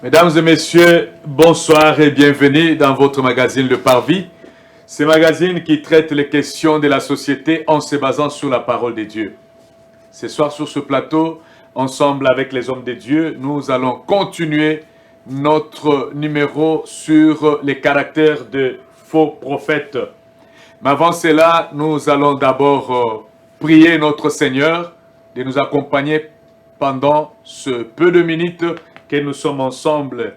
Mesdames et messieurs, bonsoir et bienvenue dans votre magazine Le Parvis. Ce magazine qui traite les questions de la société en se basant sur la parole de Dieu. Ce soir sur ce plateau, ensemble avec les hommes de Dieu, nous allons continuer notre numéro sur les caractères de faux prophètes. Mais avant cela, nous allons d'abord prier notre Seigneur de nous accompagner pendant ce peu de minutes que nous sommes ensemble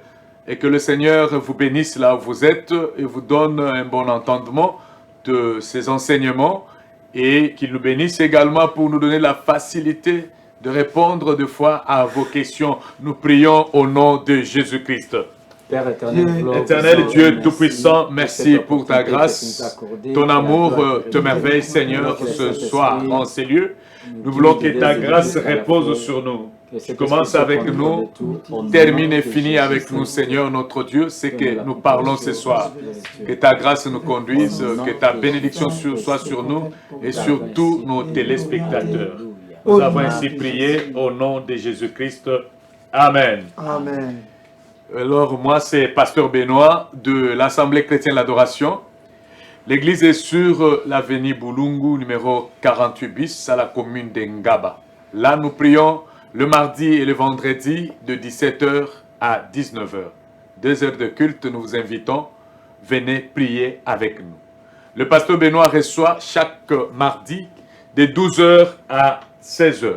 et que le Seigneur vous bénisse là où vous êtes et vous donne un bon entendement de ces enseignements et qu'il nous bénisse également pour nous donner la facilité de répondre des fois à vos questions. Nous prions au nom de Jésus-Christ. Père éternel, Éternel Dieu Tout-Puissant, merci pour ta grâce, ton amour te merveille Seigneur ce soir en ces lieux. Nous voulons que ta grâce repose sur nous. Tu commences avec nous, termine et finis avec nous Seigneur notre Dieu, c'est que nous parlons ce soir. Que ta grâce nous conduise, que ta bénédiction soit sur nous et sur tous nos téléspectateurs. Nous avons ainsi prié au nom de Jésus-Christ. Amen. Amen. Alors, moi, c'est Pasteur Benoît de l'Assemblée chrétienne l'Adoration. L'église est sur l'avenue Boulungu, numéro 48 bis, à la commune d'Engaba. Là, nous prions le mardi et le vendredi de 17h à 19h. 2 heures de culte, nous vous invitons. Venez prier avec nous. Le Pasteur Benoît reçoit chaque mardi de 12h à 16h.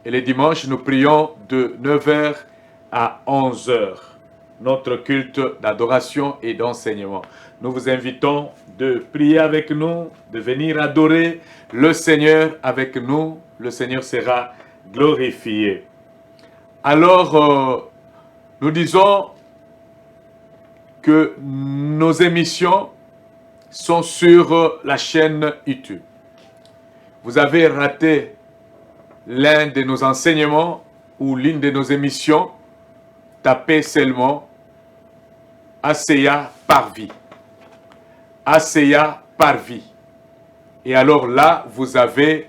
Et les dimanches, nous prions de 9h à 11h, notre culte d'adoration et d'enseignement. Nous vous invitons de prier avec nous, de venir adorer le Seigneur avec nous. Le Seigneur sera glorifié. Alors, nous disons que nos émissions sont sur la chaîne YouTube. Vous avez raté l'un de nos enseignements ou l'une de nos émissions, tapez seulement ACA Parvis. ACA Parvis. Et alors là, vous avez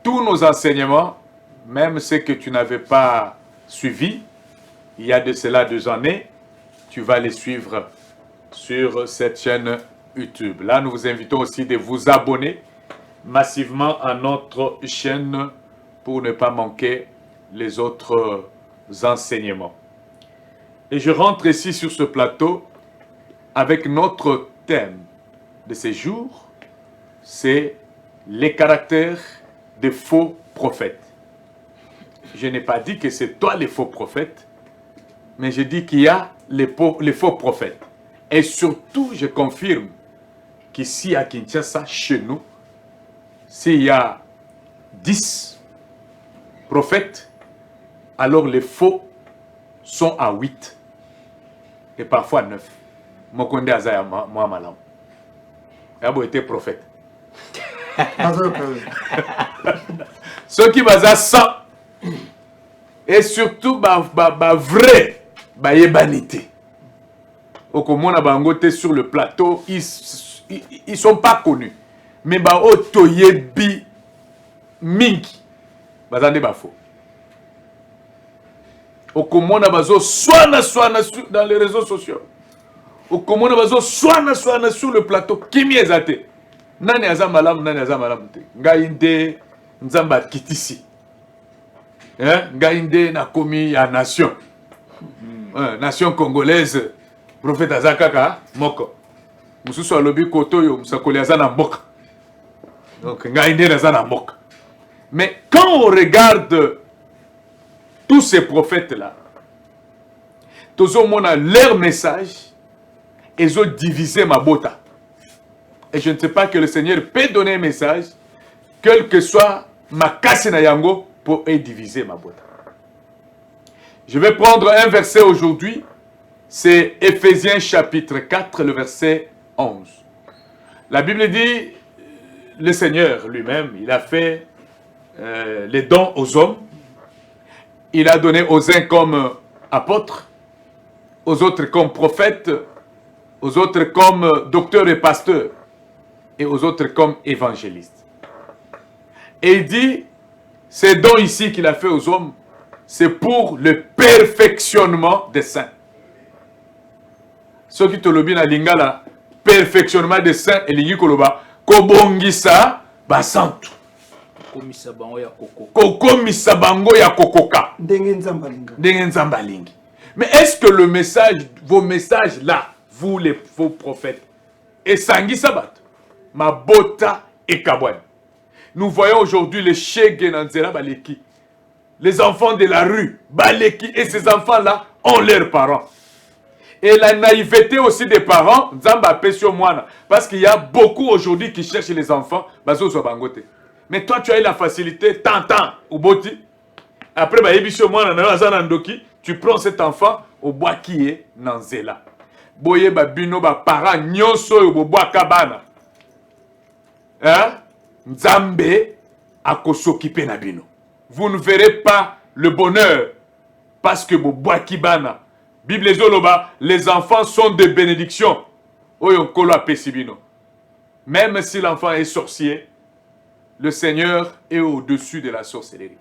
tous nos enseignements, même ceux que tu n'avais pas suivis, il y a de cela 2 années, tu vas les suivre sur cette chaîne YouTube. Là, nous vous invitons aussi de vous abonner massivement à notre chaîne pour ne pas manquer les autres enseignements. Et je rentre ici sur ce plateau avec notre thème de ces jours, c'est les caractères des faux prophètes. Je n'ai pas dit que c'est toi les faux prophètes, mais je dis qu'il y a les faux prophètes. Et surtout, je confirme qu'ici à Kinshasa, chez nous, s'il y a 10 prophètes, alors les faux sont à 8 et parfois 9. Mokonde Azaya Mohamadam. Yabo était prophète. Ceux qui basent 100 et surtout vrai banité. Au komona bangote sur le plateau, ils sont pas connus. Mais otoyebi mingi bazande ba faux. Au komona bazo swana dans les réseaux sociaux. Au komona bazo swana sur le plateau. Kimi ezate. Nani aza malamu te. Ngainde nzamba kitisi. Ngainde na komi ya nation. Nation congolaise. Prophète Azakaka moko. Mususu alobi kotoyo musakoli azana mboka. Donc ngainde azana mboka. Mais quand on regarde tous ces prophètes-là, tous au monde leur message, ils ont divisé ma bota. Et je ne sais pas que le Seigneur peut donner un message, quel que soit ma casse na yango, pour diviser ma bota. Je vais prendre un verset aujourd'hui, c'est Éphésiens chapitre 4, le verset 11. La Bible dit, le Seigneur lui-même, il a fait les dons aux hommes. Il a donné aux uns comme apôtres, aux autres comme prophètes, aux autres comme docteurs et pasteurs, et aux autres comme évangélistes. Et il dit, ces dons ici qu'il a fait aux hommes, c'est pour le perfectionnement des saints. Ce qui te lobi na lingala, perfectionnement des saints et lingi koloba, kobongisa basantu. Kokomisa bango ya kokoka. Ndenge nzambalinga. Ndenge nzambalingi. Mais est-ce que le message, vos messages là, vous les faux prophètes, et Sangi Sabat, Mabota et Kabouane, nous voyons aujourd'hui les Cheikh Nanzera Baleki, les enfants de la rue, Baleki, et ces enfants-là ont leurs parents. Et la naïveté aussi des parents, Nzamba Pesio Moana, parce qu'il y a beaucoup aujourd'hui qui cherchent les enfants, Bazo Sobangote. Mais toi, tu as eu la facilité, tant, au boti. Après, Baébisio Moana, Nandoki, tu prends cet enfant au bois qui est Nanzela. Boye babino ba parents nyonso yo bois kabana. Hein? Nzambe akosokipe na bino. Vous ne verrez pas le bonheur parce que bois kibana. Bible zoloba, les enfants sont de bénédiction. Oyo kolo apesibino. Même si l'enfant est sorcier, le Seigneur est au-dessus de la sorcellerie.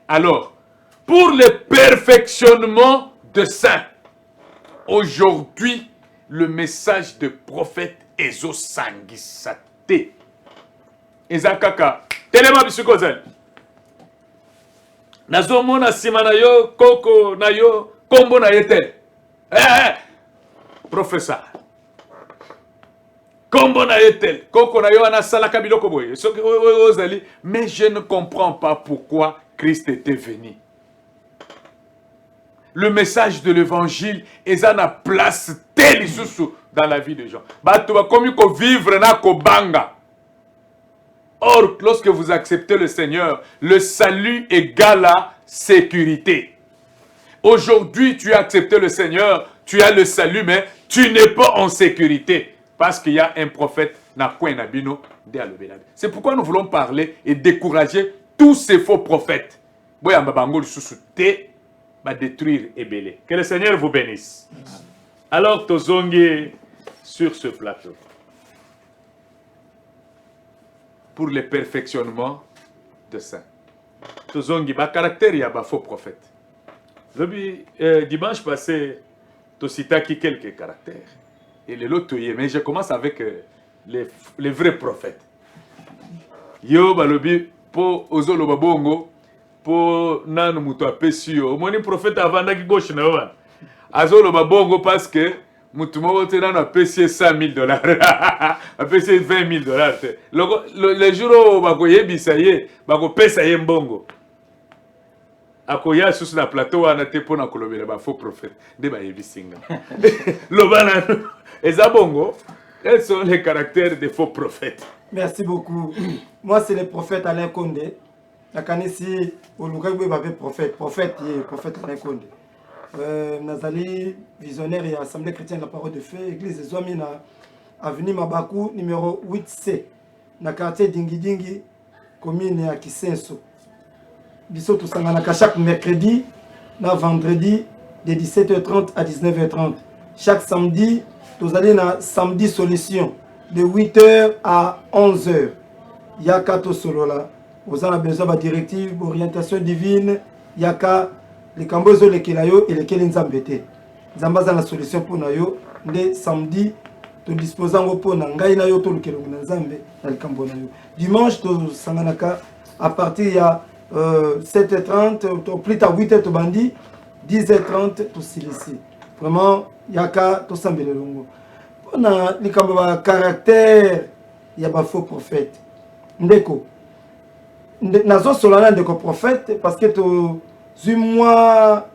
Alors, pour le perfectionnement de saints, aujourd'hui, le message de prophète Ezo Sangisate. Ezakaka, telema bisukozali. Nazomona sima na yo, koko na yo, kombo na yete. Professeur. Kombo na yetel, koko na yo anasala kabiloko boye. Mais je ne comprends pas pourquoi Christ était venu. Le message de l'évangile est à la place telle dans la vie des gens. Comme vivre na kobanga. Or, lorsque vous acceptez le Seigneur, le salut égale la sécurité. Aujourd'hui, tu as accepté le Seigneur, tu as le salut, mais tu n'es pas en sécurité. Parce qu'il y a un prophète, c'est pourquoi nous voulons parler et décourager tous ces faux prophètes. Détruire et béler. Que le Seigneur vous bénisse. Alors, Tozongi sur ce plateau. Pour le perfectionnement de saints. Tozongi, caractère, il y a un faux prophète. Dimanche passé, Tositaki quelques caractères. Et les lots, mais je commence avec les vrais prophètes. Yo, balobi, po ozolo babongo, po nanu muto apesio. Moni prophète avant qui gauche na wana. Azolo babongo parce que mutu mo te nanu apesio $100,000. Apesio $20,000. Le jour où bako yebisa ye, bako pesa ye mbongo. Akoya sur la plateau wana te pona kolobela ba faux prophète. De ba yebisinga. Lobana Ezabongo, quels sont les caractères des faux prophètes? Merci beaucoup. Moi, c'est le prophète Alain Condé. La Kanesi, au Lugagwe, prophète Alain Condé. Nazali, visionnaire et Assemblée chrétienne de la parole de feu, église des Zouamina, avenue Mabakou, numéro 8C, dans le quartier Dingi, commune à Kisenso. Biso tout ça, chaque mercredi, vendredi, de 17h30 à 19h30. Chaque samedi, vous allez dans samedi solution de 8h à 11h. Il y a 4 solo là. Vous avez besoin de directive, d'orientation divine. Il y a les cambozo, les kilayo et les kelinzambete. Zamba la solution pour nous. Le samedi, nous disposons pour nous. Ngai na yo to le kelonzambe na le cambo na yo. Dimanche, nous sanganaka à partir de 7h30, plus tard 8h to bandi, 10h30 to silisi. Vraiment, il y a tout ça. On a les caractère, il y a des faux prophètes. Ndeko. Nazo solana ndeko prophète parce que tu moi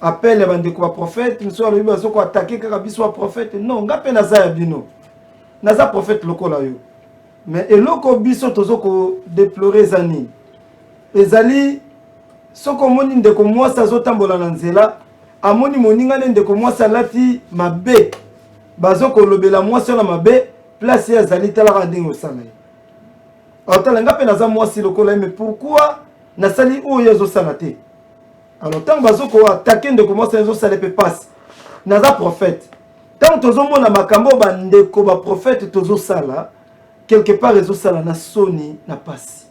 appelle les ndeko prophète, nous sommes les bazo ko attaquer car biso prophète. Non, ngape naza bino. Naza prophète lokola yo. Mais eloko biso tozo ko déplorer zani. Ezali soko moni ndeko mwasa zo tambola na nzela. Amoni moninga ndeko mwasa lati mabe. Bazo ko lobela mwasa na mabe, place ya zali tala randingo sana. Alors nga pe naza mwasi lokola mais pourquoi na sali oyo zo salate? Alors tant bazo ko attaquer ndeko mwasa zo sala pe passe. Naza prophète. Tant tozo mona makambo ba ndeko ba prophète tozo sala quelque part ezo sala na soni na passe.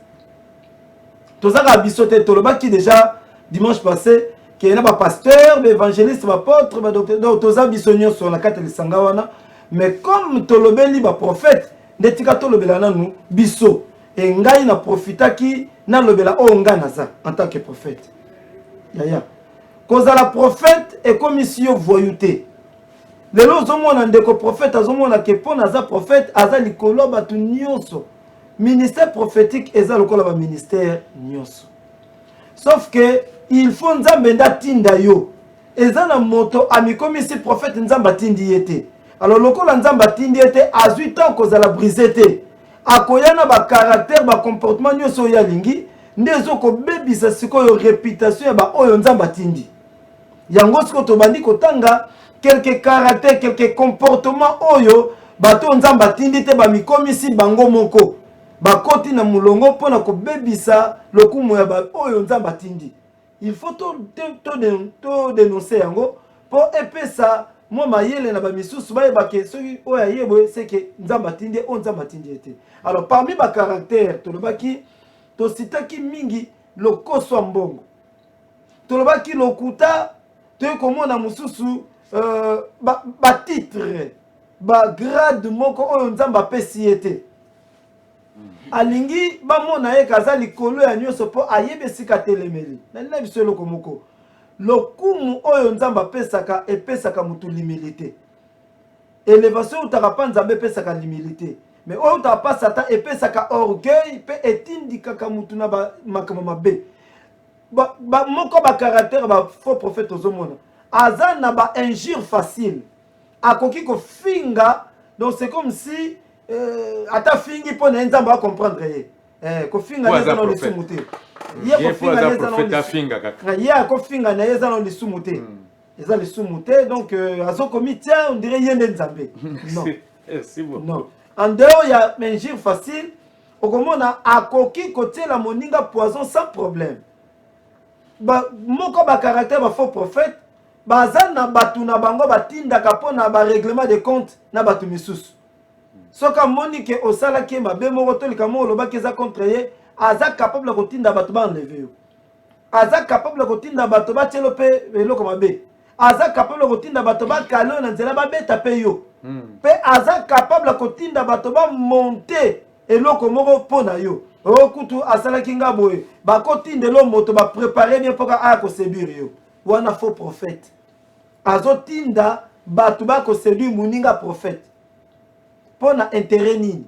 tozaka biso te tolobaki déjà dimanche passé qu'il y a des pasteurs, des évangélistes, des apôtres, des docteurs, donc toza biso nyonso na kati lisanga wana, mais comme tolobeli ba prophète netika tolobela nanu biso et ngai na profitaki na lobela o nga naza en tant que prophète. Yaya. Koza la prophète et commission voyouté. Lelo ozomona ndeko prophète azomona ke pona za prophète aza likolo batu nyonso. Ministère prophétique eza lokola ba ministère nyonso. Sauf que il faut nzambe ndatinda yo. Eza na moto amikomisi prophète nzamba tindi yete. Alors lokola nzamba tindi yete azui tant koza la brisete. Akoyana ba caractère ba comportement nyonso ya lingi ndezo ko bebisa sikoyo réputation ya ba oyo nzamba tindi. Yango siko to bandi kotanga quelques caractères, quelques comportements oyo bato nzamba tindi te ba mikomisi bango moko. Bakoti na mulongo pona ko bebisa lokumu ya ba oyo nzamba tindi. Il faut to dénoncer yango pour epesa moi mayele na ba misusu ba yebake soki oya yebo c'est que nzamba tindi on nzamba tindi ete. Alors parmi ba caractères to lobaki to sitaki mingi lokoso mbongo. To lobaki lokuta to komona mususu ba titre ba grade moko oyo nzamba pesi ete. Alingi ba mona ye kaza likolo ya nyonso po ayebe sika telemeli. Na nina biso eloko moko. Lokumu oyo nzamba pesaka epesaka mutu l'humilité. Élévation utaka pa nzambe pesaka l'humilité. Mais oyo utaka pa satan epesaka orgueil pe etindikaka mutu na ba makambo mabe. Ba moko ba caractère ba faux prophète ozomona. Aza na ba injure facile. Akoki ko finga, donc c'est comme si ata fingi po na nzamba comprendre ye. Ko finga neza na lisumuté. Ye ko finga neza na lisumuté. Ye ko finga neza na lisumuté. Eza lisumuté donc azo komi tiens on dirait yende nzambe. Non. C'est bon. Non. En dehors il y a injure facile. Okomona akoki kotie la moninga poison sans problème. Ba moko ba caractère ba faux prophète baza na batu na bango batindaka pona ba règlement de compte na batu misusu. Soka moni ke osala ke mabe moko tolika mo loba ke za contre ye aza capable ko tinda batu ba enlever yo. Aza capable ko tinda batu ba telo pe eloko mabe. Aza capable ko tinda batu ba kalo na nzela ba beta pe yo. Pe aza capable ko tinda batu ba monter eloko moko pona yo. O kutu asala kinga boye ba ko tindelo moto ba préparer bien pour ka ko séduire yo. Wana faux prophète. Azo tinda batu ba ko séduire muninga prophète. Pour na intérêt nini,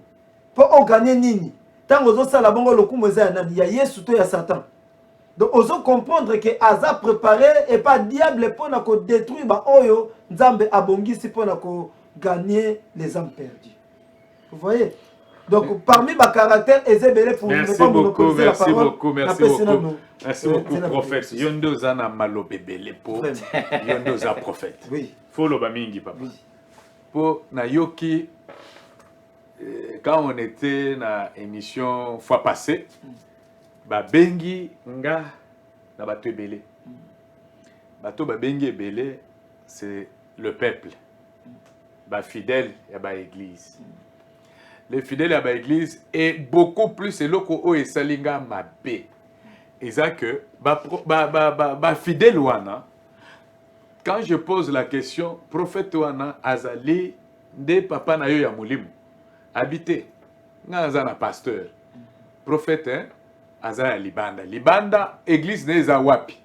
pour gagner nini. Tant ozo sala bongo lokumu eza na ya Yesu to ya Satan. Donc ozo comprendre que aza préparé et pas diable pour na ko détruire ba oyo nzambe abongisi pour na ko gagner les âmes perdues. Vous voyez? Donc parmi ba caractères ezebele pour merci beaucoup, merci beaucoup, merci beaucoup. Merci beaucoup prophète. Yondo zana malobebele po. Yondo za prophète. Oui. Faut ba mingi papa. Oui. Po na yoki quand on était na émission fois passée, ba bengi nga na bato ebele. Bato ba bengi ebele, c'est le peuple. Ba fidèle ya ba église. Les fidèles à ba église est beaucoup plus eloko o esalinga mabe. Eza que ba fidèle wana, quand je pose la question, prophète wana azali de papa na yo ya mulimu. Habité, nga na pasteur, prophète, hein, aza libanda. Libanda, église neza wapi.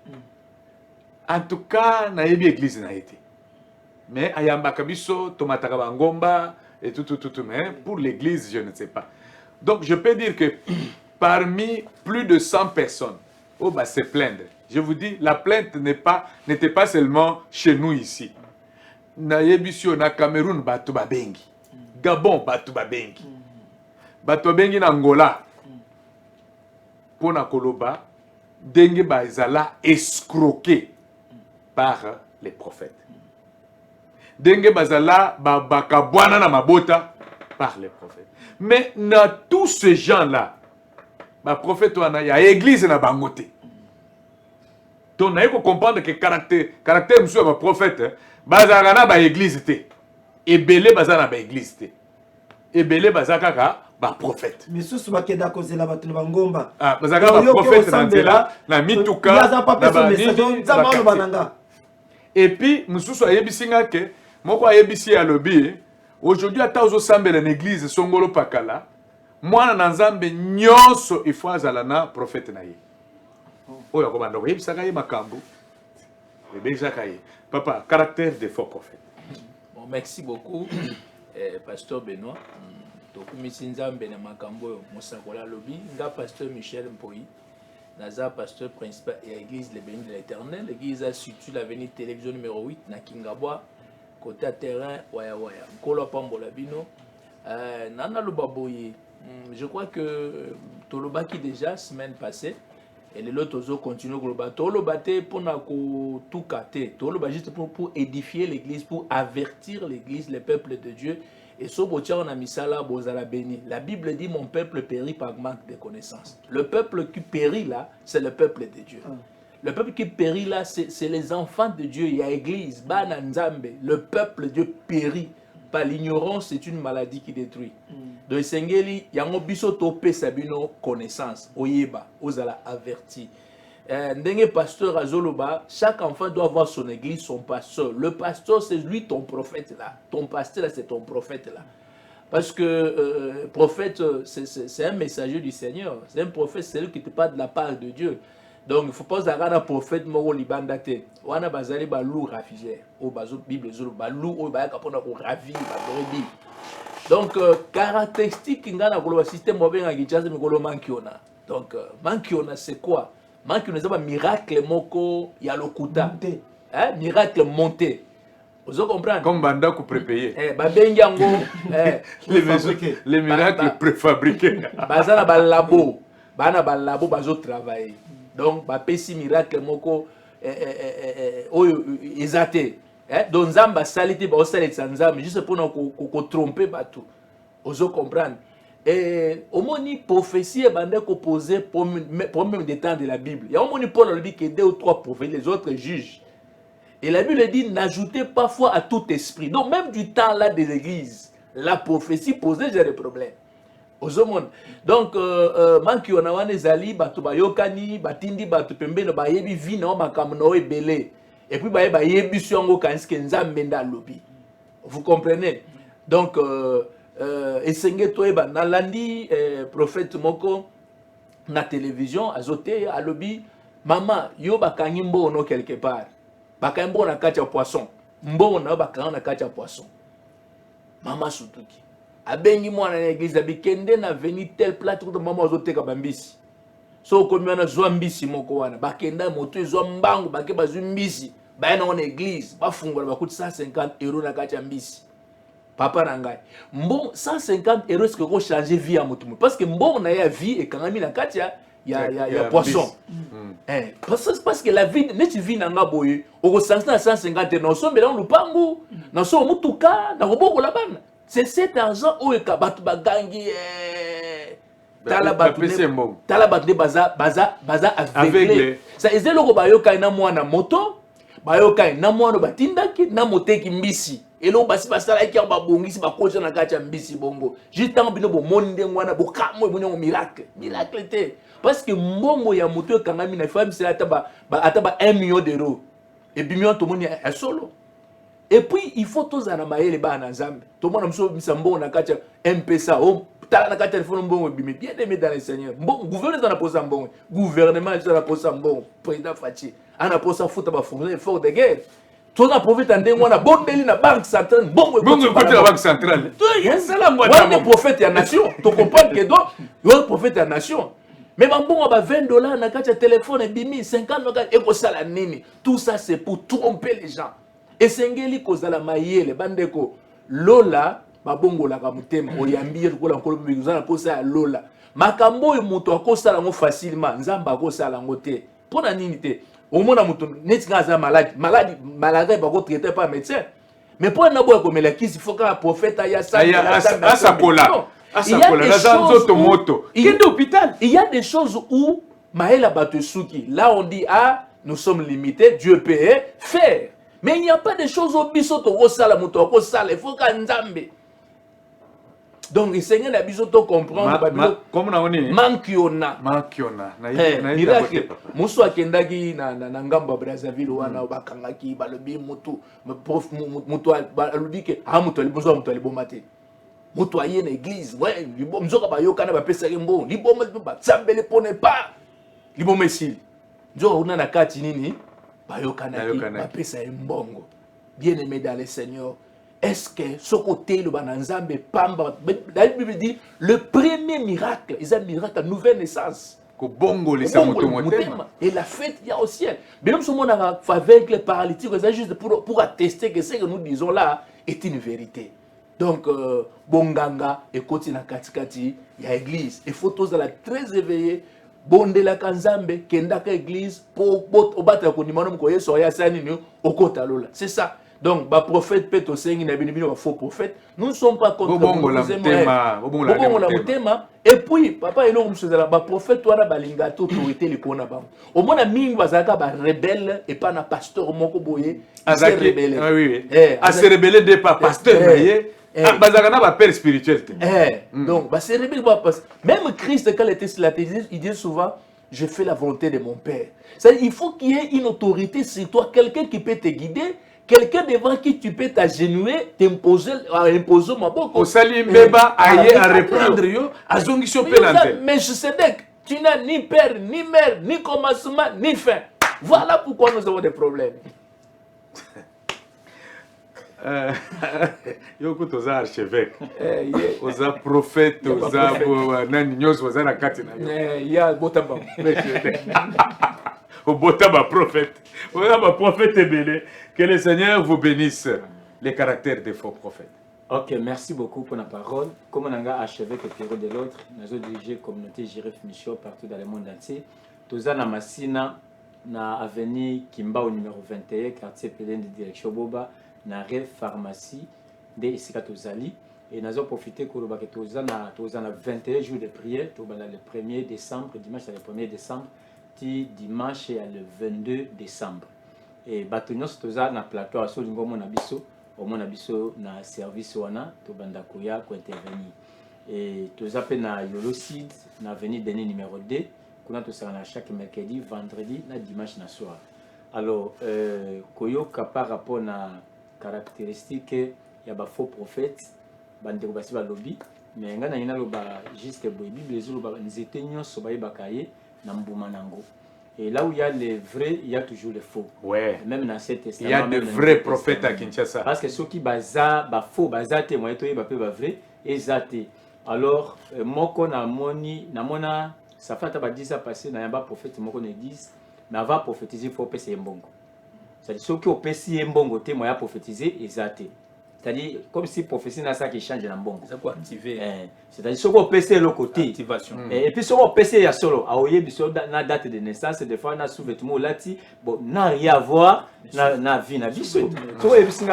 En tout cas, na yebi église na été. Mais ayamba kabiso, tomataka bangomba et tout. Mais pour l'église, je ne sais pas. Donc, je peux dire que parmi plus de 100 personnes, oh bah c'est plaindre. Je vous dis, la plainte n'était pas seulement chez nous ici. Na yebisio na Cameroun batu babengi. Gabon batu babengi. Batu babengi na Angola. Pona koloba denge bazala escroqué par les prophètes. Denge bazala bakabwana na mabota par les prophètes. Mais na tous ces gens-là, ba prophète wana ya église na bangote. Donc na yeko comprendre que caractère monsieur ba prophète bazala na ba église te. Ebele bazana ba église te. Ebele bazakaka ba prophète. Mais sous ce baquet d'accord la batte le bangomba. Ah, bazaka ba prophète nantela na mituka na ba message nzamba bananga. Et puis mususu ayebisinga ke moko ayebisi ya lobi aujourd'hui ata ozo sambela l'église songolo pakala mwana na nzambe nyonso il faut azala na prophète na ye. Oyo ko banda yebisaka ye makambo. Ebezaka ye. Papa, caractère des faux prophètes. Bon, merci beaucoup pasteur Benoît. Tokumisi nzambe na makambo mosakola lobi nga pasteur Michel Mpoi. Naza pasteur principal et l'église Les Bénis de l'Éternel. L'église a situé l'avenue télévision numéro 8 na Kingabwa, côté à terrain, waya waya. Kolo Pambola Bino. Nana Lobaboye. Je crois que Tolobaki déjà, semaine passée, et les autres ont continué à Toloba. Tolobate pour tout cater. Toloba juste pour édifier l'église, pour avertir l'église, les peuples de Dieu. Et ce on a mis ça là, Bozala béni. La Bible dit mon peuple périt par manque de connaissances. Le peuple qui périt là, c'est le peuple de Dieu. Le peuple qui périt là, c'est les enfants de Dieu. Il y a l'église, Bana Nzambe. Le peuple de Dieu périt. Par l'ignorance, c'est une maladie qui détruit. Donc, Sengeli, yango biso topé sabino connaissance. Oyeba, ozala averti. Ndenge pasteur Azoloba, chaque enfant doit avoir son église, son pasteur. Le pasteur, c'est lui ton prophète là. Ton pasteur là, c'est ton prophète là. Parce que prophète, c'est un messager du Seigneur. C'est un prophète, c'est lui qui te parle de la part de Dieu. Donc, il ne faut pas avoir un prophète moro libandate. Wana bazali ba lou rafigé. O bazo Bible zolo ba lou o ba kapona ko ravi ba Bible. Donc, caractéristique ngana ko le système mobenga gijaze mikolo mankiona. Donc, mankiona c'est quoi? Mankiona c'est un miracle moko ya lokuta. Hein? Miracle monté. Vous comprenez? Comme banda ko prépayé. Babengi yango les miracles préfabriqués. Bazana ba labo. Bana ba labo bazo travailler. Donc, bah, pesi miracle moko oyo ezate. Donc, Nzamba salite ba osale tsanzamba juste pour nous tromper bateau. Ozo comprendre. Et au moni prophétie et bande ko poser problème des temps de la Bible. Il y a au moni Paul lui dit que 2 ou 3 prophètes, les autres jugent. Et la Bible dit n'ajoutez pas foi à tout esprit. Donc, même du temps là des églises, la prophétie posait des problèmes. Donc, manki on a wane zali batu bayokani batindi batu pembeno bayebi vina makamno ebele et puis bayebi suango kanske nzambe nda lobi. Vous comprenez? Donc esenge toeba na landi prophète moko na télévision azote alobi mama yo bakangi mbono quelque part. Bakangi mbono na kati ya poisson. Mbono na bakangi na kati ya poisson. Mama sutuki abengi mwana na église abikende na veni tel plat tout mama azoteka bambisi so komi wana zwa mbisi moko wana bakenda moto ezwa mbangu bake bazwi mbisi bayana na église bafungola bakuti 150 € na kati ya mbisi papa na ngai mbon 150 € est-ce que ko changer vie ya moto parce que mbon na ya vie ekangami na kati ya poisson parce que la vie neti vie na nga boye oko 150 € na sombela lupangu na so mutuka na koboko la bana. C'est cet argent où est kabatu bagangi talabatu baza aveugle. Ça est le bayoka na mwana moto, bayoka na mwana batindaki na moteki mbisi. Et l'on basi basala ki ba bongisi ba koja na kati ya mbisi bongo. Juste tant bino bo monde ngwana bo kamo e bonyo miracle. Miracle te. Parce que mbongo ya moto kangami na femme c'est ataba 1 million €. Et bimion to moni a solo. Et puis, il faut tous en amayer les bas en Zambie. Tout le monde a mis un bon dans MPSA. T'as un téléphone bon, bien aimé dans le Seigneur. Bon, gouvernement a posé un bon. Gouvernement a posé un bon. Président Fati. On a posé un foot à fournir fort de guerre. Tout a profité en démon. On a bon délit la banque centrale. Bon, côté la banque centrale. Il y a ça là, moi. On est prophète et la nation. Tu comprends que donc, il y a un prophète et la nation. Mais bon, on a $20 dans le téléphone et 10 000, 50 et ça la nini. Tout ça, c'est pour tromper les gens. Et sengeli kozala mayele bandeko lola babongo la kamutema oyambie ko la nkolo bizana posa ya lola makambo e muto akosala ngo facilement nzamba akosala ngo te pona nini te omona muto neti ngaza malade ba ko traiter par médecin mais pour na boya komela kisi faut ka prophète ya sa asakola il y a des choses où maela batusuki là on dit ah nous sommes limités Dieu peut faire. Mais il n'y a pas de choses au bisoto au sala muto au sala il faut qu'un nzambe Donc essayez na biso to comprendre comme na oni mankiona na miracle musu akendaki na ngambo Brazzaville wana bakangaki balobi mutu prof mutu alobi ke mutu alibozo mutu alibomate mutu aye na église ouais libom nzoka bayokana bapesa rembo libom ba tsambele pone pa libom esili nzoka una na kati nini bayokana bapesa mbongo. Bien-aimé dans le Seigneur, est-ce que ce côté le bananzambe pamba la Bible dit le premier miracle, c'est un miracle de nouvelle naissance. Et la fête il y a au ciel. Mais même si on a faveur avec les paralytiques, c'est juste pour attester que ce que nous disons là est une vérité. Donc bonganga et koti na katikati il y a église. Il faut tous être très éveillés. Bonde la kanzambe kendaka église pour obattre ko nimano ko yeso ya sani ni okota lola. C'est ça. Donc, ba prophète peut aussi un faux prophète. Nous ne sommes pas contre et puis, papa, il a un prophète, toi, balinga, autorité, les pona bam. Au moins, ming bazaka ba rebelle et pas na pasteur moko boye. Azaki rebelle. Oui. À se rebeller de pas pasteur boye. Bazaka na ba père spirituel. Donc, ba se rebelle pas même Christ quand il était sur la terre, il dit souvent je fais la volonté de mon père. C'est-à-dire, il faut qu'il y ait une autorité sur toi, quelqu'un qui peut te guider. Quelqu'un devant qui tu peux t'agenouiller, t'imposer, imposer ma boque. Au salut Mbeba, aïe à reprendre yo, à zongisho penante. Mais je sais que tu n'as ni père, ni mère, ni commencement, ni fin. Voilà pourquoi nous avons des problèmes. Yo écoute aux archevêques, aux prophètes, aux nanios, aux anakatina. Il y a Botaba. Au Botaba prophète. Au Botaba prophète belé. Que le Seigneur vous bénisse les caractères des faux prophètes. Ok, merci beaucoup pour la parole. Comme on a achevé que Pierrot de l'autre, nous avons dirigé la communauté Jiref Mission partout dans le monde entier. Tous na Massina, na avenue Kimba au numéro 21, quartier Pélène de direction Boba, na Rêve Pharmacie de Isika Tozali. Et nous avons profité que nous avons 21 jours de prière, le 1er décembre, dimanche le 1er décembre, dimanche le 22 décembre. Et batonyo toza na plateau aso lingo mona biso na service wana to banda koya ko intervenir et toza pe na Yolocide na avenue Denis numéro 2 kuna to sera na chaque mercredi, vendredi na dimanche na soir. Alors koyoka par rapport na caractéristique ya ba faux prophètes bande ko basi ba lobby mais ngana ina loba juste boy bible ezolo ba nzete nyonso ba yebakaye na mbuma nango. Et là où il y a les vrais, il y a toujours les faux. Ouais. Même dans cet testament. Il y a de vrais prophètes à Kinshasa. Parce que ceux qui baza, faux, bazate, moi, toi, bah, vrai, et zate. Alors, moko na moni, na mona, ça fait à dire ça passer, na yamba prophète, moko ne disent, mais avant prophétiser, il faut passer un bongo. C'est-à-dire, ceux qui ont passé un bongo, moi, ya prophétiser, et zate. C'est-à-dire, comme si prophétie n'a ça qui change dans le bon. C'est quoi activer? C'est-à-dire, ce qu'on peut le côté. Activation. Et puis, ce qu'on peut il y a solo. À Oye, na date de naissance, des fois, on a sous-vêtement lati. Bon, n'a rien à voir. Na vie, na vie. Ce qu'on est ici,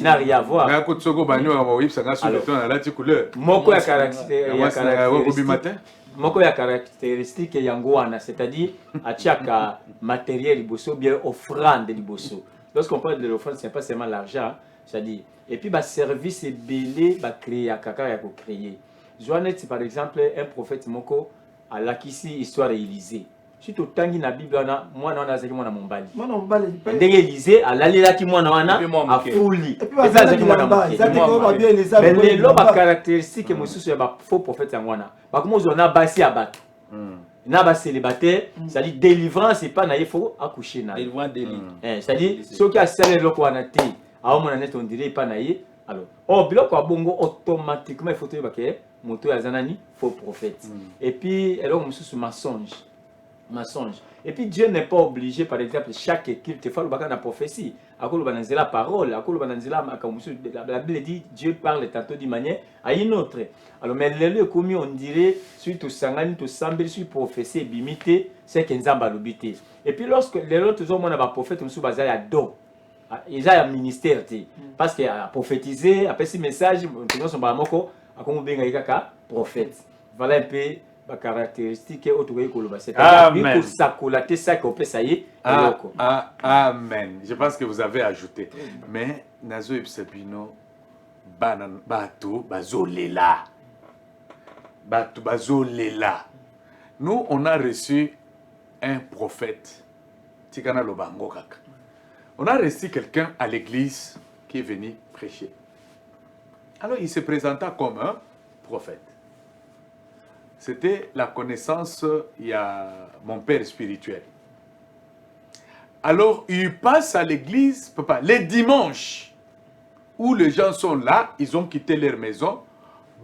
n'a rien à voir. Mais à côté de ce qu'on a dit, ça a sous-vêtement la lati couleur. Moko ya caractéristique. Moko ya caractéristique yango wana, c'est-à-dire, atiaka matériel liboso, bien offrande liboso. Lorsqu'on parle de l'offrande, ce n'est pas seulement l'argent, c'est-à-dire, et puis, le service est belé, créé, à kaka, ya créé. Joannette, par exemple, un prophète moko, à l'akisi, histoire d'Élysée. Si tu tangi na Bible, moi, on a zaki moi na mombali. Moi, non, mombali. Ndenge Élysée, à l'alilaki moi na a fouli. Et puis, on a zaki moi na mombali. Mais les lois caractéristiques, et monsieur, c'est un faux prophète en wana. Par contre, on a bassi à battre. Naba célibataire, c'est-à-dire délivrance et pas naïf, faut accoucher na. Délivrance délit. C'est-à-dire ceux qui a salé le quoi na té, à mon année on dirait pas naïf. Alors, oh bilo quoi bongo automatiquement il faut te baquer, moto ya zanani faux prophète. Et puis alors on se sous mensonge. Et puis Dieu n'est pas obligé, par exemple, chaque équipe te fait la prophétie. La parole, la Bible dit Dieu parle tantôt d'une manière à une autre. Alors, mais les lieux comme on dirait, suite au sangani, tout semble, suite prophétie, bimité, c'est qu'un zambalobité. Et puis lorsque les autres hommes ont un prophète, on se base à don. Ils ont un ministère, parce qu'il a prophétisé, après ce message, on se base à comme un prophète. Voilà un peu la caractéristique autour Amen. Amen. Je pense que vous avez ajouté. Mais Nazo Ipsabino, Batu bazolela. Batu bazolela. Nous, on a reçu un prophète. Tikana Lobango Kaka. On a reçu quelqu'un à l'église qui est venu prêcher. Alors, il se présenta comme un prophète. C'était la connaissance, il y a mon père spirituel. Alors, il passe à l'église, papa, les dimanches, où les gens sont là, ils ont quitté leur maison,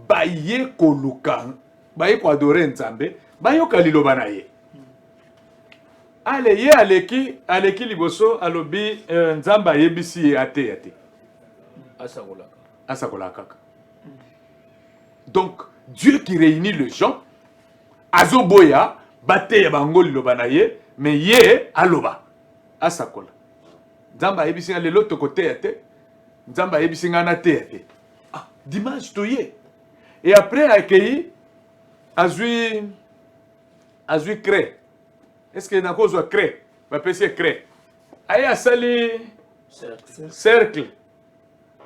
baye kolukan, baye ko adorer Nzambe, baye kalilo banaye. Ale ye aleki liboso alobi Nzamba yebisi ate. Asakolaka. Donc, Dieu qui réunit les gens, azoboya, bate ya bango liloba na ye, mais ye aloba. Asakola. Nzamba yebisi nga lelo tokote ate, Nzamba yebisi nga na te ate. Ah, dimanche toye. Et après accueilli, azui crée. Est-ce que na cause crée? Va pesi crée. Aye asali cercle.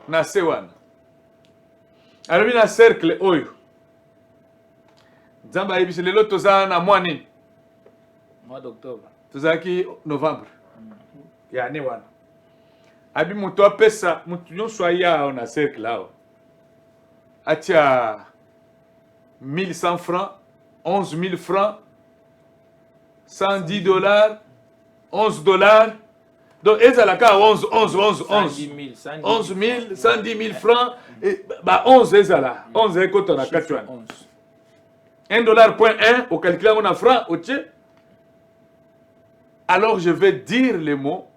Na sewana. Alors na cercle oyo. Nzamba yebisi lelo toza na mwani. Mois d'octobre. Tozaki novembre. Ya ne wana. Abi muto apesa mutu nyonso aya na cercle awa. Atia 1100 francs, 11 000 francs, 110 $, 11 $. Donc, ils ont 11 000, 110 000 francs, et, bah 11 ils ont 11 ils ont 1 $.1, au calcul on a franc, au tché. Alors, je vais dire les mots,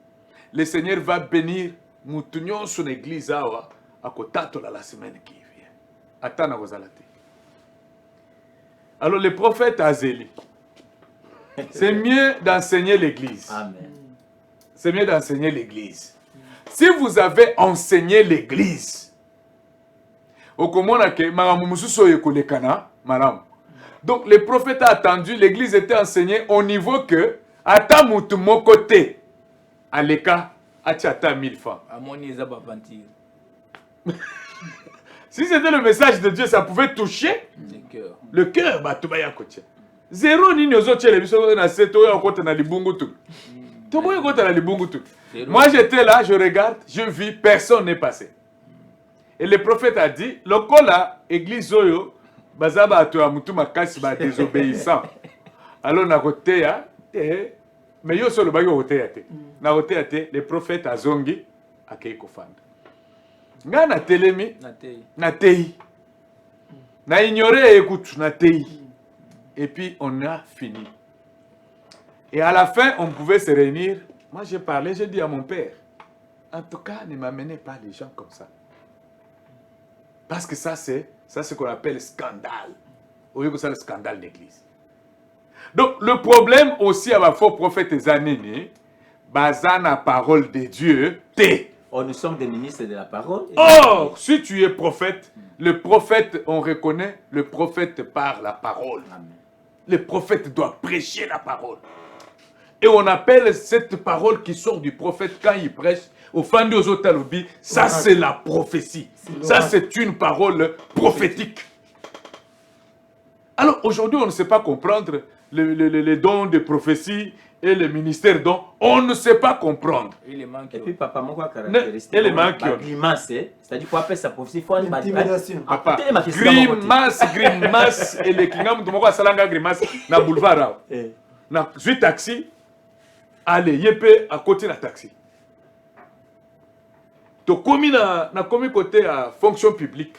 le Seigneur va bénir Moutounion son église à Kotato la semaine qui vient. Attends, vous allez. Alors, le prophète Azélie, c'est mieux d'enseigner l'église. Amen. C'est mieux d'enseigner l'église. Si vous avez enseigné l'église, donc le prophète a attendu, l'église était enseignée au niveau que, à ta mon côté, à l'écart, à tchata 1000 francs. Si c'était le message de Dieu, ça pouvait toucher le cœur. Zéro ni nous autres les biso na seto ya kota na libungu tu. To boye kota na libungu tu. Moi j'étais là, je regarde, je vis, personne n'est passé. Et le prophète a dit, lokola église oyo bazaba to ya mutu makasi ba désobéissant. Alors na côté ya mais yo solo ba yo côté ya te. Na côté ya te, le prophète azongi akei kofanda. Nga na telemi na tei. Na ignorer écoute na tei. Et puis, on a fini. Et à la fin, on pouvait se réunir. Moi, j'ai parlé, j'ai dit à mon père, en tout cas, ne m'amenez pas les gens comme ça. Parce que ça, c'est ce qu'on appelle scandale. Au lieu que ça, le scandale d'église. Donc, le problème aussi à ma faux prophète Zanini, basant la parole de Dieu, t'es. Oh, nous sommes des ministres de la parole. Or, si tu es prophète, le prophète, on reconnaît, le prophète par la parole. Amen. Le prophète doit prêcher la parole. Et on appelle cette parole qui sort du prophète quand il prêche, au fin de Zotalobi, ça c'est la prophétie. Ça c'est une parole prophétique. Alors aujourd'hui, on ne sait pas comprendre les dons de prophétie et le ministère dont on ne sait pas comprendre. Et puis papa, moi caractéristique. Grimace, c'est-à-dire pour appeler sa prophétie, il faut une intimidation. Papa, grimace et les clients de moi salanga grimace na boulevard. Na suis taxi, allez yépé à côté la taxi. To komi na komi côté à fonction publique.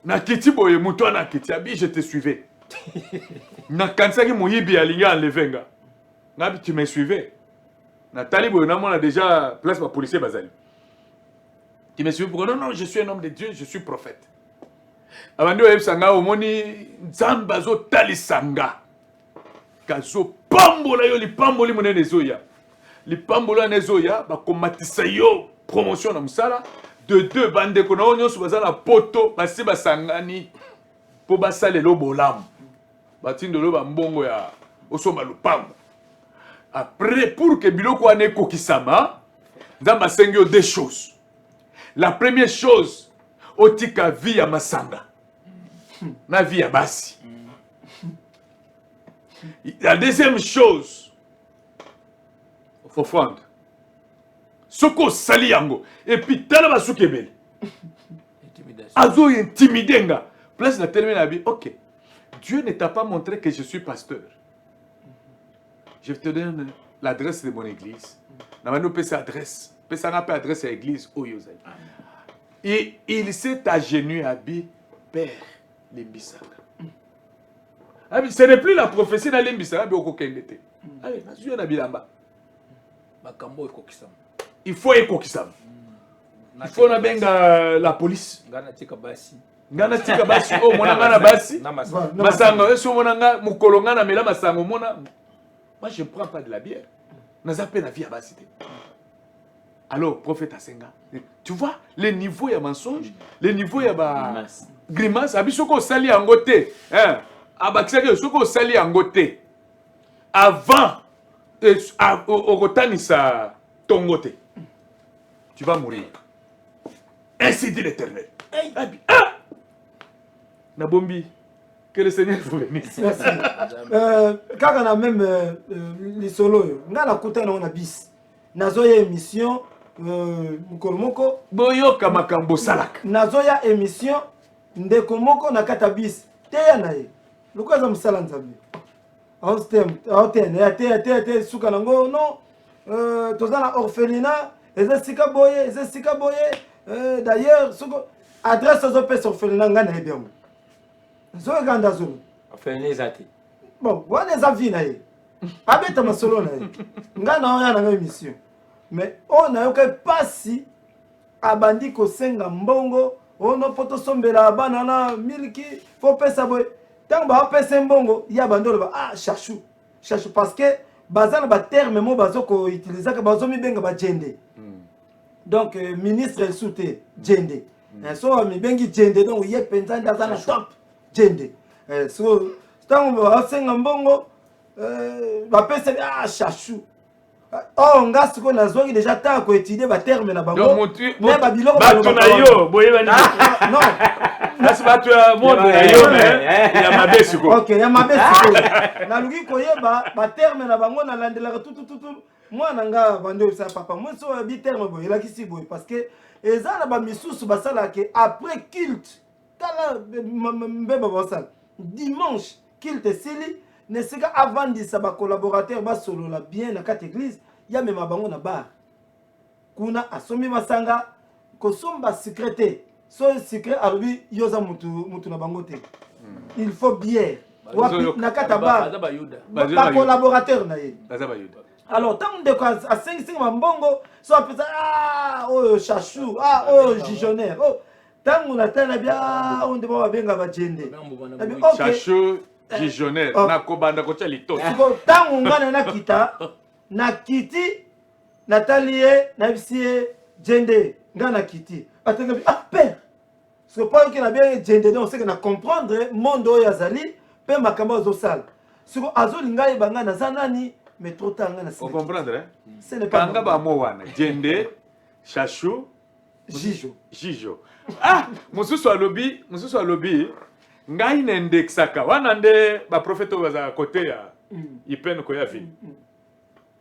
Na kiti boye muto na kiti abi je te suivais. Na kansaki moyibi alinga enlevenga. Nabi tu me suivais. Na talibo na mona déjà place pour policier bazali. Tu me suivais pour non je suis un homme de Dieu, je suis prophète. Abandi o yebsanga omoni nzamba zo talisanga. Kazo pambola yo li pamboli monene zoya. Li pambola nezoya ba komatisa yo promotion na musala de deux bande ko na onyo bazala poto basi basangani po basale lo bolamu. Batindo lo ba mbongo ya osoma lupango. Après, pour que biloko ane kokisama, nzamba sengi yo deux choses. La première chose, otika vie ya masanga. Na vie ya basi. La deuxième chose, offrande. Soko sali yango. Et puis, tala ba soukebele. Azo intimidenga. Place la tellement la vie. Ok. Dieu ne t'a pas montré que je suis pasteur. Je te donne l'adresse de mon église. Namano peut adresse. Peut ça n'a pas adresse à l'église. Et il s'est agenouillé à Bi, Père Limbisaka. Ce n'est plus la prophétie dans Limbisaka, mais au Kokendete. Allez, je suis Nabilamba. Il faut écokisam. Il faut la police. Ngana tika basi. Oh, mona ngana basi. Masango, eso mona ngana mukolo ngana mela masango mona. Moi, je ne prends pas de la bière. Naza pe na vie à basi. Alors, prophète Asenga, tu vois, les niveaux, il y a mensonge, les niveaux, il y a grimace. Abisoko sali angote. Hein? Abakisaki, soko sali angote. Avant, au rotanisa tongote. Tu vas mourir. Ainsi dit l'Éternel. Nabombi, que le Seigneur vous bénisse. Merci. Quand on a même les solos, on a la côté on a bis. Nazoya émission Mukolomoko. Boyoka makambo salak. Nazoya émission Ndekomoko na katabis. Teya nae. Luka za msala nzambi. Te suka nango no. Tozana orphelinat. Ezesika boye. D'ailleurs, adresse aux opes orphelinat ngana ebia. Zoe ganda zulu. Orphelinat zati. Bon, wana za vie nae. Abeta masolo nae. Ngana oya na émission. Mais on a yoka pasi abandi ko senga mbongo. Ono poto sombela banana milki. Faut pesa boy. Tant ba pesa mbongo, ya bandolo ba chachou parce que bazana ba terme mo bazoko utiliser ka bazomi benga ba jende. Donc ministre el souté jende. So mi bengi jende donc ye penza ndazana top jende. So tant ba senga mbongo ba pesa chachou. Oh ngasi ko nazongi déjà tant ko étudier ba terme na bango. Mais ba biloko ba yo boye ba non. Nasi batu ya monde yo ya mabesi ko. OK, ya mabesi ko. Na luki koyeba ba terme na bango na landela tout mwana nga bando sa papa. Moi so bi terme boye la kisi boye parce que eza na ba misusu basala ke après culte. Tala mbeba basala. Dimanche culte sili ne sika avant de sa ba collaborateur ba solo la bien na kat église ya mema bango na bar. Kuna asomi masanga ko somba secrétaire. So secret alubi yoza mutu na bangote. Il faut bière. Wapi nakata ba collaborateur na ye. Alors tant de quoi à 5 mbongo so apesa oh chachou oh gijonnaire oh tant on atteint bien on de ba benga ba jende. Chachou gijonnaire na kobanda ko tia lito. Tant on ngana na kita na kiti Natalie na bisie jende ngana kiti. Atenga père. Ce que pas qu'il a bien jende donc c'est que na comprendre monde yazali pe makamba zo sala. Ce que azoli ngai banga na zanani mais trop tanga na. On comprendre hein? Ce n'est pas kanga ba mo wana jende chachou jijo. Mususu alobi ngai na indexaka wana nde ba prophète baza côté ya ipene ko ya vie.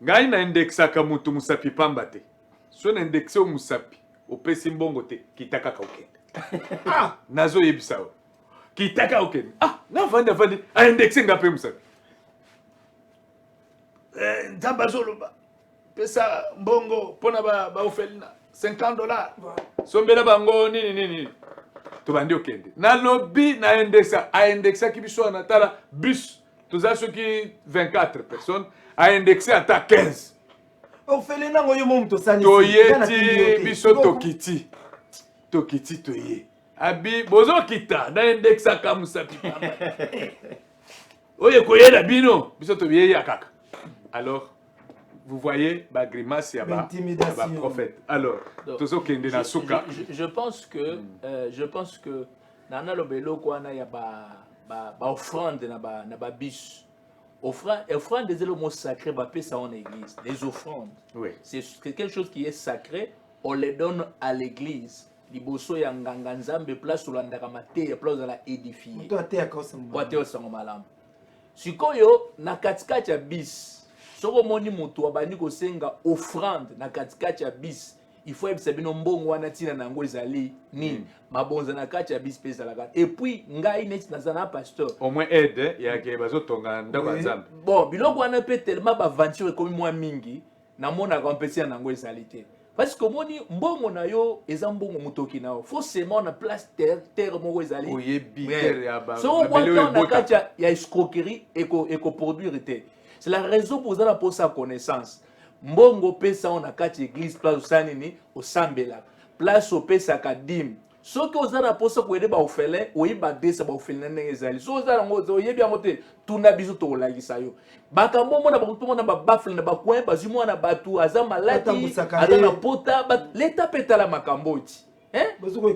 Ngai na indexaka mutu musapi pamba te. So na indexé o musapi opesi mbongo te kitaka ka okende. Nazo yebisa o. Kitaka okende. Na vandi a indexé ngape musapi. Nzamba zoloba. Pesa mbongo pona ba ofelina $50. Sombela bango nini. To bandi okende. Na lobby na indexa a indexa ki biso na tala bus. Toza soki 24 personnes a indexé à 15. Orphelinat ngoyo mom to sani. Toyeti biso tokiti toye. Abi bozo kita na indexa ka musapi pamba. Oye koyela bino biso to biye yakaka. Alors vous voyez ba grimace ya ba prophète. Alors tozo kende na suka. Je pense que nana lobelo ko na ya ba offrande na ba bis. Offrande des éléments sacrés, ça en église. Les offrandes. Oui. C'est quelque chose qui est sacré. on les donne à l'église. Liboso ya nganga nzambe place olandaka mateya place ala édifier. Toi te akosamba. Kwa te osango malamu. Sikoyo na katikati ya bis. Soko moni mutu abandi kosenga offrande na katikati ya bis. Il faut ebisa bino mbongo wana tina nango ezali nini. Mabonza na kati ya bis pesa la. Et puis ngai neti nazana pasteur. Au moins aide ya ke bazotonga ndako nzambe. Bon, biloko wana pe tellement ba aventure comme moi mingi na mona compétition nango ezali te. Parce que moni mbongo na yo eza mbongo mutoki na yo. Forcément na place terre moko ezali. Oyebi terre ya ba. So on na kati ya escroquerie eko produire te. C'est la raison pour ça pour sa connaissance. Mbongo pesa on na kati église place osanini osambela. Place opesa kadim. Soki ozana posa koyede ba ofele, oyiba desa ba ofele na ndenge ezali. So ozana ngo oyebi yango te tuna biso to olakisa yo. Bakambo mona ba ba bafle na ba coin ba zimo na batu aza maladi, aza na pota, leta petala makambo ti.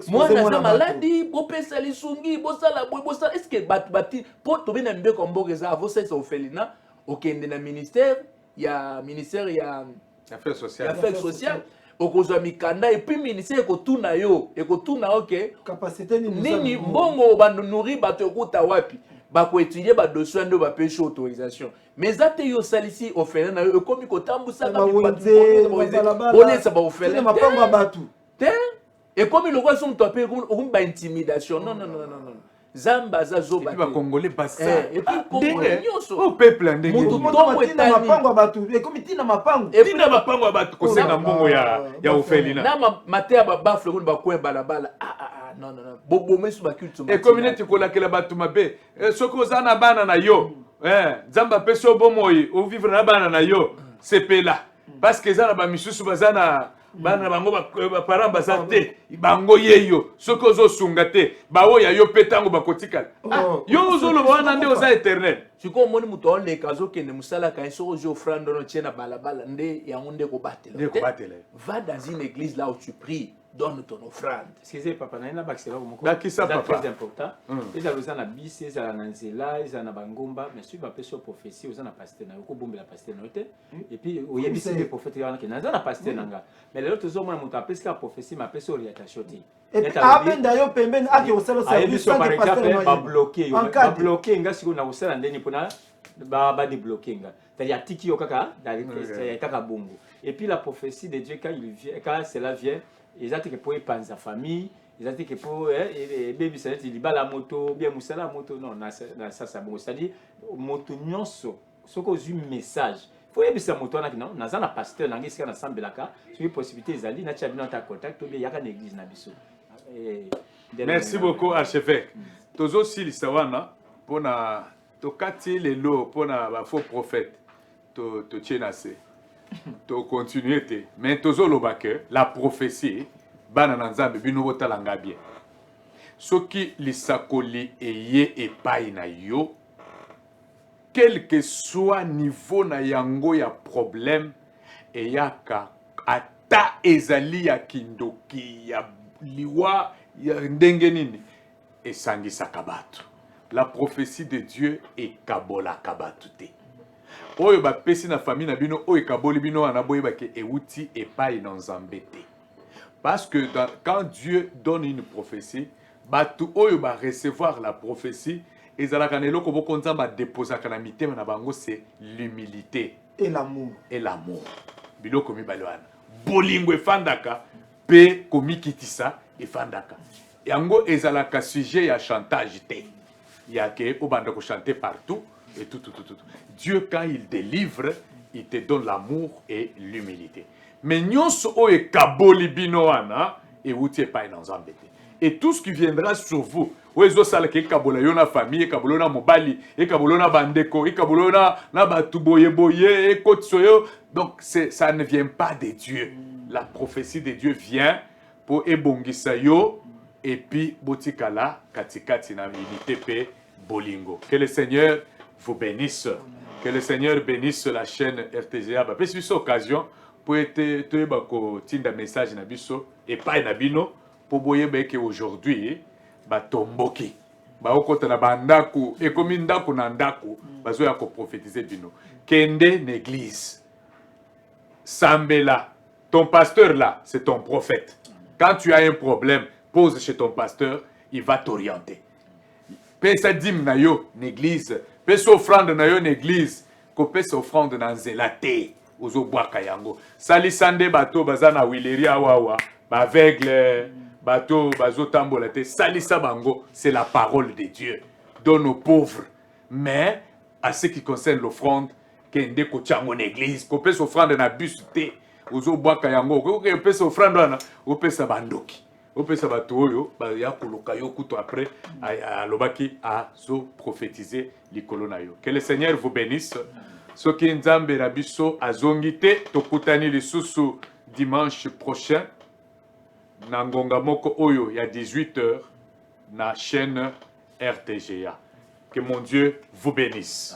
Moi na maladi, bo pesa lisungi, bo sala boy, bo sala est-ce que bati po to bina mbe kombo eza avo ça ofelina, okende na ministère, ya ministère ya affaires sociales. Affaires sociales. Okozwa mikanda et puis ministère ekotuna yo ekotuna OK capacité nini mbongo bando nourri bato ekota wapi bako étudier ba dossier ndo ba pêche autorisation mais ate yo salisi ofele na yo ekomi kotambusa ka bonesa ba ofele mapango batu te ekomi lokwa so mto ape ekomi ba intimidation non Zamba za zoba. Et puis, Congolais bassa. Et puis, Congolais nyoso. Au peuple, ndenge. Mutu tongo etani. Mapango batu. Et comme tina mapango. Et puis, na mapango batu. Kosenga mbongo ya ofelina. Na matea ba bafle ko ba kwe balabala. Non. Bobo mesu ba culture. Et communauté ko la kela batu mabe. Soko zana bana na yo. Zamba peso bomoyi. O vivre na bana na yo. C'est pela. Parce que zana ba misusu bazana bana bango ba parents bazate bango yeyo soko zo sungate bawo ya yo petango bakotikala yo zolo wana nde oza éternel siko moni muto on le kazo kende musala ka so jo frando no tchena balabala nde yango nde ko batela va dans une église là où tu pries donne ton offrande. Excusez papa na ina bakisela ko moko. C'est très important. Ils ont besoin na bisi, ils ont na nzela, ils ont na bangomba, mais si ba peso prophétie, ils ont na pasteur na ko bombe la pasteur na yote. Et puis oyebisi les prophètes yana ke na na pasteur nanga. Mais les autres hommes muto apesi la prophétie ma peso orientation ti. Et puis abenda yo pembeni aki osala service par exemple ba bloquer nga siko na osala ndeni pona ba débloquer nga. C'est-à-dire tiki yo kaka dans kaka bongo. Et puis la prophétie de Dieu quand cela vient ils ont été pour épargner sa famille, ils ont été pour baby ça dit la moto bien musala moto non ça ça bon c'est-à-dire moto nyonso soko zu message faut y bisa moto na non na pasteur na ngisika na sambelaka sur les possibilités ezali na tchabina ta contact bien yaka na église na biso. Merci beaucoup archevêque. Tozo sili sawana pona tokati lelo pona ba faux prophète to tchenase. To continuer te mais tozo lobake la prophétie bana nanzambe bino botalanga bien soki lisakoli eye epai na yo quel que soit niveau na yango ya problème eyaka ata ezali ya kindoki ya liwa ya ndenge nini esangisaka bato la prophétie de Dieu ekabolaka bato te oyo ba pesi na famille na bino oyo kaboli bino ana boyeba ke euti epai na nzambe te parce que quand Dieu donne une prophétie batu oyo ba recevoir la prophétie ezalaka na eloko boko nzamba déposaka na mitema na bango c'est l'humilité et l'amour biloko mibale wana bolingo efandaka pe komikitisa efandaka yango ezalaka sujet ya chantage te ya ke obanda ko chanter partout et tout. Dieu, quand il délivre, il te donne l'amour et l'humilité. Mais nyonso o e kaboli binoana et outi pas dans embêté. Et tout ce qui viendra sur vous, oezo sala ke kabola yo na famille, kabola na mobali, e kabola na bandeko, e kabola na batu boye e kotsoyo. Donc ça ne vient pas de Dieu. La prophétie de Dieu vient pour ebongisa yo et puis botikala katikati na unité pe bolingo. Que le Seigneur vous bénisse. Que le Seigneur bénisse la chaîne RTGA. Parce que c'est une occasion pour être tinda message na biso et pas na bino pour boyer que aujourd'hui ba tomboki ba okota na bandaku et comme ndaku na ndaku bazo ya ko prophétiser bino kende l'église sambela Ton pasteur là, c'est ton prophète. Quand tu as un problème, pose chez ton pasteur, il va t'orienter. Pesa dim na yo n'église, pesa offrande na yo n'église, ko pesa offrande na nzela te, ozo bwaka yango. Sali sande bato bazana wileri awawa, ba aveugle, bato bazo tambola te, sali sa bango, c'est la parole de Dieu. Donne aux pauvres. Mais à ce qui concerne l'offrande, kende ko chango n'église, ko pesa offrande na bus te, ozo bwaka yango, ko pesa offrande na, ko pesa bandoki. Après, à prophétiser que le Seigneur vous bénisse. Ce qui nzambe rabiso azongite tokutani lisusu dimanche prochain na ngonga moko oyo ya 18h na chaîne RTGA. Que mon Dieu vous bénisse.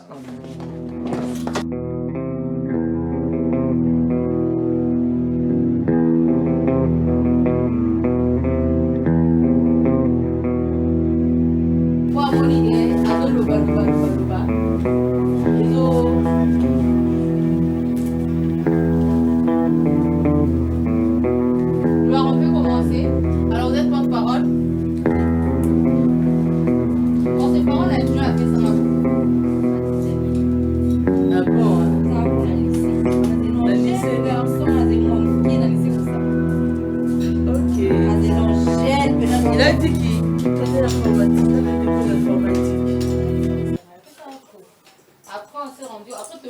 Il a dit qu'il faisait la formation.